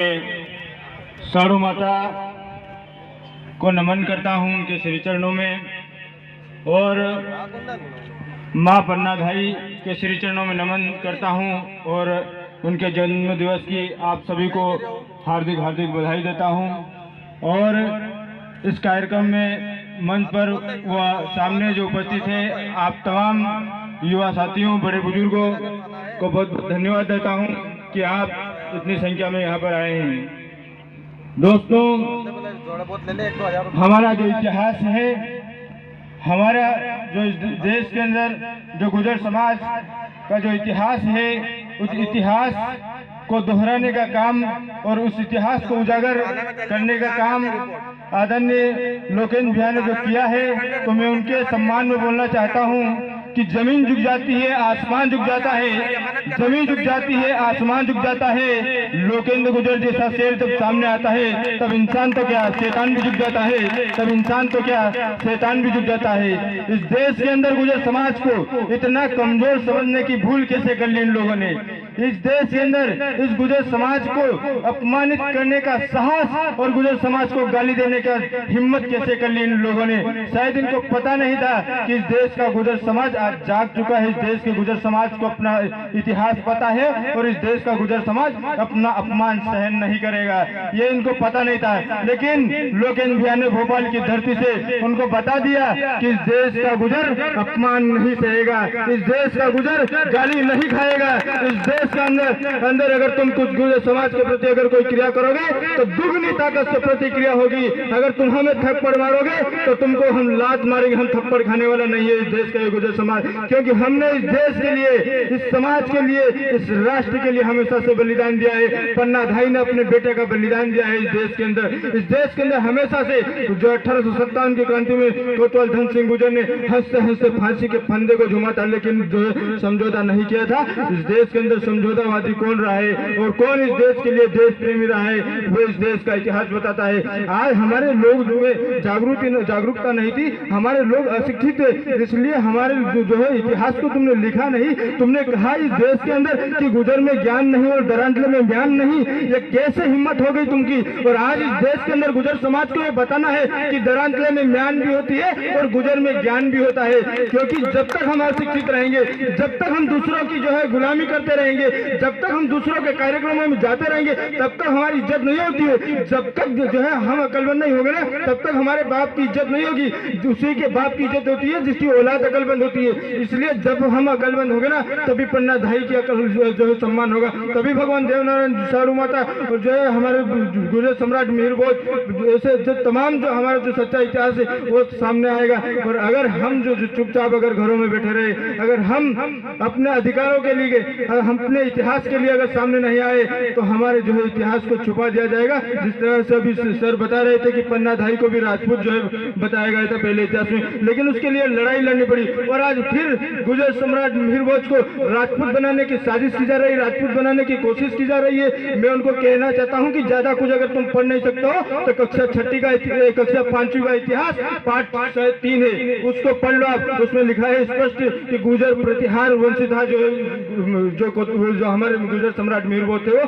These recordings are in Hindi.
साड़ू माता को नमन करता हूं उनके श्री चरणों में, और माँ पन्ना धाई के श्री चरणों में नमन करता हूं, और उनके जन्म दिवस की आप सभी को हार्दिक हार्दिक बधाई देता हूं। और इस कार्यक्रम में मंच पर व सामने जो उपस्थित है आप तमाम युवा साथियों, बड़े बुजुर्गों को बहुत बहुत धन्यवाद देता हूं कि आप इतनी संख्या में यहाँ पर आए हैं। दोस्तों, हमारा जो इतिहास है, हमारा जो देश के अंदर जो गुर्जर समाज का जो इतिहास है, उस इतिहास को दोहराने का काम और उस इतिहास को उजागर करने का काम आदरणीय लोकेंद्र भैया ने जो किया है, तो मैं उनके सम्मान में बोलना चाहता हूँ कि जमीन झुक जाती है, आसमान झुक जाता है। जमीन झुक जाती है, आसमान झुक जाता है। लोकेंद्र गुर्जर जैसा शेर जब सामने आता है, तब इंसान तो क्या शैतान भी झुक जाता है, तब इंसान तो क्या शैतान भी झुक जाता है। इस देश के अंदर गुर्जर समाज को इतना कमजोर समझने की भूल कैसे कर ली इन लोगों ने। इस देश के अंदर इस गुर्जर समाज को अपमानित करने का साहस और गुर्जर समाज को गाली देने का हिम्मत कैसे कर ली इन लोगों ने। शायद इनको पता नहीं था कि इस देश का गुर्जर समाज आज जाग चुका है। इस देश के गुर्जर समाज को अपना इतिहास पता है और इस देश का गुर्जर समाज अपना अपमान सहन नहीं करेगा, ये इनको पता नहीं था। लेकिन लोकेंद्र भैया ने भोपाल की धरती से उनको बता दिया कि इस देश का गुर्जर अपमान नहीं सहेगा, इस देश का गुर्जर गाली नहीं खाएगा। इस देश के अंदर अगर तुम कुछ गुर्जर समाज के प्रति अगर कोई क्रिया करोगे तो दुगनी ताकत से प्रतिक्रिया होगी। अगर तुम हमें थप्पड़ मारोगे तो तुमको हम लात मारेंगे। हम थप्पड़ खाने वाला नहीं है इस देश का गुर्जर समाज, क्योंकि हमने इस देश के लिए, इस समाज के लिए, इस राष्ट्र के लिए हमेशा से बलिदान दिया है। पन्ना धाई ने अपने बेटे का बलिदान दिया है इस देश के अंदर। इस देश के अंदर हमेशा से जो 1857 की क्रांति में कोतवाल धन सिंह गुर्जर ने हंसते हंसते फांसी के फंदे को झुमा था, लेकिन जो समझौता नहीं किया था। इस देश के अंदर समझौतावादी कौन रहा है और कौन इस देश के लिए देश प्रेमी रहा है, वो इस देश का इतिहास बताता है। आज हमारे लोग जो है जागरूकता नहीं थी, हमारे लोग अशिक्षित थे, इसलिए हमारे जो है इतिहास को तुमने लिखा नहीं। तुमने कहा इस देश के अंदर कि गुर्जर में ज्ञान नहीं और दरांतले में ज्ञान नहीं। ये कैसे हिम्मत हो गई तुमकी। और आज इस देश के अंदर गुर्जर समाज को ये बताना है कि दरांतले में ज्ञान भी होती है और गुर्जर में ज्ञान भी होता है। क्योंकि जब तक हम अशिक्षित रहेंगे, जब तक हम दूसरों की जो है गुलामी करते रहेंगे, जब तक हम दूसरों के कार्यक्रमों में जाते रहेंगे, तब तक हमारी इज्जत नहीं होती है। जब तक जो है हम अकलमंद नहीं होंगे ना, तब तक हमारे बाप की इज्जत नहीं होगी। उसी के बाप की इज्जत होती है जिसकी औलाद अकलमंद होती है। इसलिए जब हम अकलमंद होंगे ना, तभी पन्ना धाई की अकल जो है सम्मान होगा, तभी भगवान देवनारायण, साड़ू माता और जो है हमारे गुर्जर सम्राट मिहिर भोज, ऐसे जो तमाम जो हमारा जो सच्चा इतिहास है वो सामने आएगा। और अगर हम जो चुपचाप अगर घरों में बैठे रहे, अगर हम अपने अधिकारों के लिए, हम अपने इतिहास के लिए अगर सामने नहीं आए, तो हमारे जो है इतिहास को छुपा दिया जाएगा। जिस तरह से अभी सर बता रहे थे कि पन्ना धाई को भी राजपूत जो है बताया गया था पहले इतिहास में, लेकिन उसके लिए लड़ाई लड़नी पड़ी। और आज फिर गुर्जर सम्राट मिहिर भोज को राजपूत बनाने की साजिश की जा रही है, राजपूत बनाने की कोशिश की जा रही है। मैं उनको कहना चाहता हूं कि ज्यादा कुछ अगर तुम पढ़ नहीं सकते हो तो कक्षा 6 का कक्षा 5वीं का इतिहास पाठ 3 है, उसको पढ़ लो आप। उसमें लिखा है स्पष्ट कि गुर्जर प्रतिहार वंशी था। जो हमारे गुर्जर सम्राट मिहिर भोज थे वो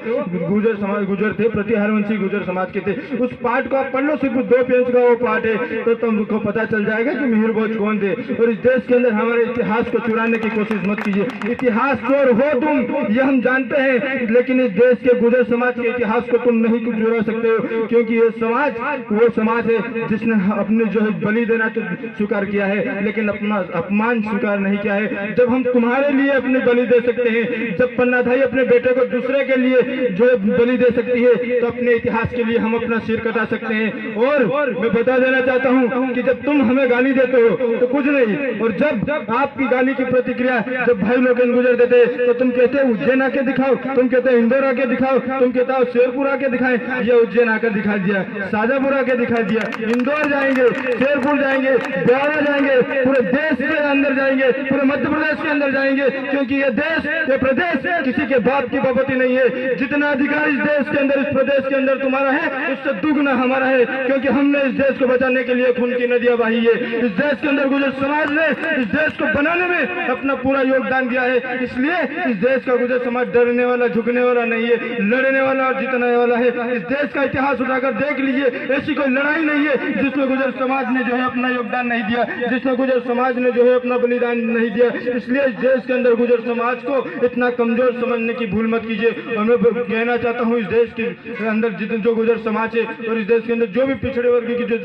गुर्जर थे, प्रतिहार वंशी गुर्जर समाज के थे। उस पाठ को आप पढ़ लो, सिर्फ 2 पेज का वो पाठ है, तो तुमको पता चल जाएगा कि मिहिर भोज कौन थे। और इस देश के अंदर हमारे इतिहास को चुराने की कोशिश मत कीजिए। इतिहास चोर हो तुम, ये हम जानते हैं, लेकिन इस देश के गुर्जर समाज के इतिहास को तुम नहीं चुरा सकते हो, क्योंकि ये समाज वो समाज है जिसने अपने जो है बलि देना तो स्वीकार किया है, लेकिन अपना अपमान स्वीकार नहीं किया है। जब हम तुम्हारे लिए अपने बलि दे सकते हैं, जब पन्ना धाई अपने बेटे को दूसरे के लिए जो है बलि दे सकती है, तो अपने इतिहास के लिए हम अपना सिर कटा सकते हैं। और मैं बता देना चाहता हूँ कि जब तुम हमें गाली देते हो तो कुछ नहीं, और जब आपकी गाली की प्रतिक्रिया जब भाई लोकेंद्र गुर्जर देते तो तुम कहते उज्जैन आके दिखाओ, तुम कहते इंदौर आके दिखाओ, तुम कहते हो शेरपुर आके दिखाएं। ये उज्जैन आकर दिखा दिया, शाजापुर आके दिखा दिया, इंदौर जाएंगे, शेरपुर जाएंगे, ब्यावरा जाएंगे, पूरे देश के अंदर जाएंगे, पूरे मध्य प्रदेश के अंदर जाएंगे, क्योंकि ये देश, ये प्रदेश किसी के बाप की बपति नहीं है। जितना अधिकार इस देश के अंदर, इस प्रदेश के अंदर तुम्हारा है, उससे दुगना हमारा है, क्योंकि हमने इस देश को बचाने के लिए खून की नदियां बही है। इस देश के अंदर गुर्जर समाज ने इस देश को बनाने में अपना पूरा योगदान दिया है। इसलिए इस देश का गुर्जर समाज डरने वाला, झुकने वाला नहीं है, लड़ने वाला और जीतने वाला है। इस देश का इतिहास उठाकर देख लीजिए, ऐसी कोई लड़ाई नहीं है जिसमें गुर्जर समाज ने जो है अपना योगदान नहीं दिया, जिसमें गुर्जर समाज ने जो है अपना बलिदान नहीं दिया। इसलिए इस देश के अंदर गुर्जर समाज को इतना कमजोर समझने की भूल मत कीजिए। और मैं कहना चाहता हूँ, इस देश के अंदर जितने जो गुर्जर समाज है और इस देश के अंदर जो भी पिछड़े वर्ग की जो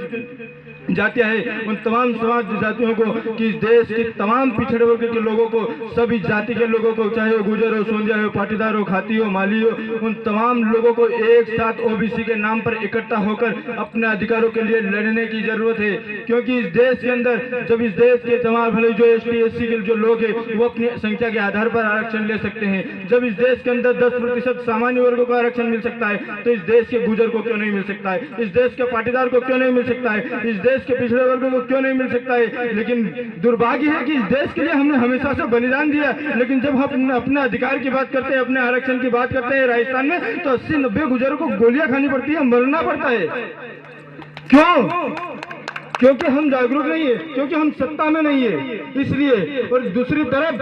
जातियां हैं, उन तमाम समाज जातियों को, कि इस देश के तमाम पिछड़े वर्ग के लोगों को, सभी जाति के लोगों को, चाहे वो गुर्जर हो, सोंदिया हो, पाटीदार हो, खाती हो, माली हो, उन तमाम लोगों को एक साथ ओबीसी के नाम पर इकट्ठा होकर अपने अधिकारों के लिए लड़ने की जरूरत है। क्योंकि इस देश के अंदर जब इस देश के तमाम भले जो एसटी एससी के जो लोग हैं वो अपनी संख्या के आधार पर आरक्षण ले सकते हैं, जब इस देश के अंदर 10% सामान्य वर्गों को आरक्षण मिल सकता है, तो इस देश के गुर्जर को क्यों नहीं मिल सकता है? इस देश के पाटीदार को क्यों नहीं मिल सकता है? इस देश के पिछड़े वर्गों को क्यों नहीं मिल सकता है? लेकिन दुर्भाग्य है कि इस देश के लिए हमने हमेशा से बलिदान दिया, लेकिन जब हम अपने अधिकार की बात करते हैं, अपने आरक्षण की बात करते हैं राजस्थान में, तो 80-90 गुर्जरों को गोलियां खानी पड़ती है, मरना पड़ता है। क्यों? क्योंकि हम जागरूक नहीं है, क्योंकि हम सत्ता में नहीं है, इसलिए। और दूसरी तरफ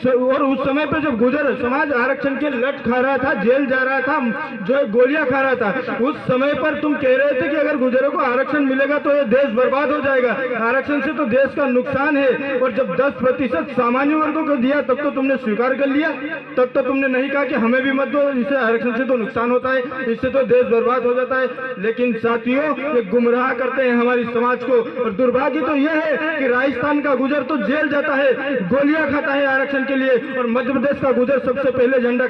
और उस समय पे जब गुर्जर समाज आरक्षण के लट खा रहा था, जेल जा रहा था, जो गोलियां खा रहा था, उस समय पर तुम कह रहे थे कि अगर गुर्जरों को आरक्षण मिलेगा तो ये देश बर्बाद हो जाएगा, आरक्षण से तो देश का नुकसान है। और जब 10% सामान्य वर्गों को दिया तब तो तुमने स्वीकार कर लिया, तब तो तुमने नहीं कहा कि हमें भी मत दो, इससे आरक्षण से तो नुकसान होता है, इससे तो देश बर्बाद हो जाता है। लेकिन साथियों, ये गुमराह करते हैं हमारी समाज को। और दुर्भाग्य तो यह है कि राजस्थान का गुर्जर तो जेल जाता है, गोलियां खाता है आरक्षण के लिए, और मध्य प्रदेश का गुर्जर सबसे पहले झंडा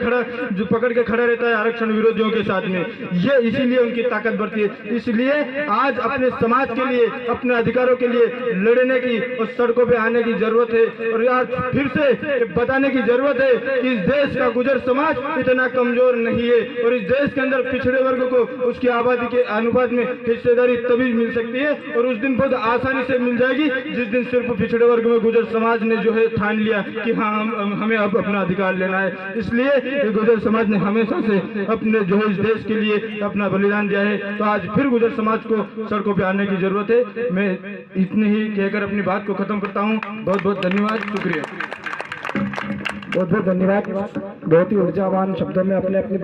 जो पकड़ के खड़ा रहता है आरक्षण विरोधियों के साथ में। ये इसीलिए उनकी ताकत बढ़ती है। इसलिए आज अपने समाज के लिए, अपने अधिकारों के लिए लड़ने की और सड़कों पे आने की जरूरत है। और आज फिर से बताने की जरूरत है कि इस देश का गुर्जर समाज इतना कमजोर नहीं है, और इस देश के अंदर पिछड़े वर्ग को उसकी आबादी के अनुपात में हिस्सेदारी तभी मिल सकती है, और उस दिन बहुत आसानी से मिल जाएगी जिस दिन सिर्फ पिछड़े वर्ग में गुर्जर समाज ने जो है ठान लिया कि हाँ हमें अब अपना अधिकार लेना है। इसलिए गुर्जर समाज ने हमेशा से अपने जो है इस देश के लिए अपना बलिदान दिया है, तो आज फिर गुर्जर समाज को सड़कों पे आने की जरूरत है। मैं इतनी ही कहकर अपनी बात को खत्म करता हूँ। बहुत बहुत धन्यवाद, शुक्रिया। बहुत बहुत धन्यवाद। बहुत ही ऊर्जावान शब्दों में अपने अपनी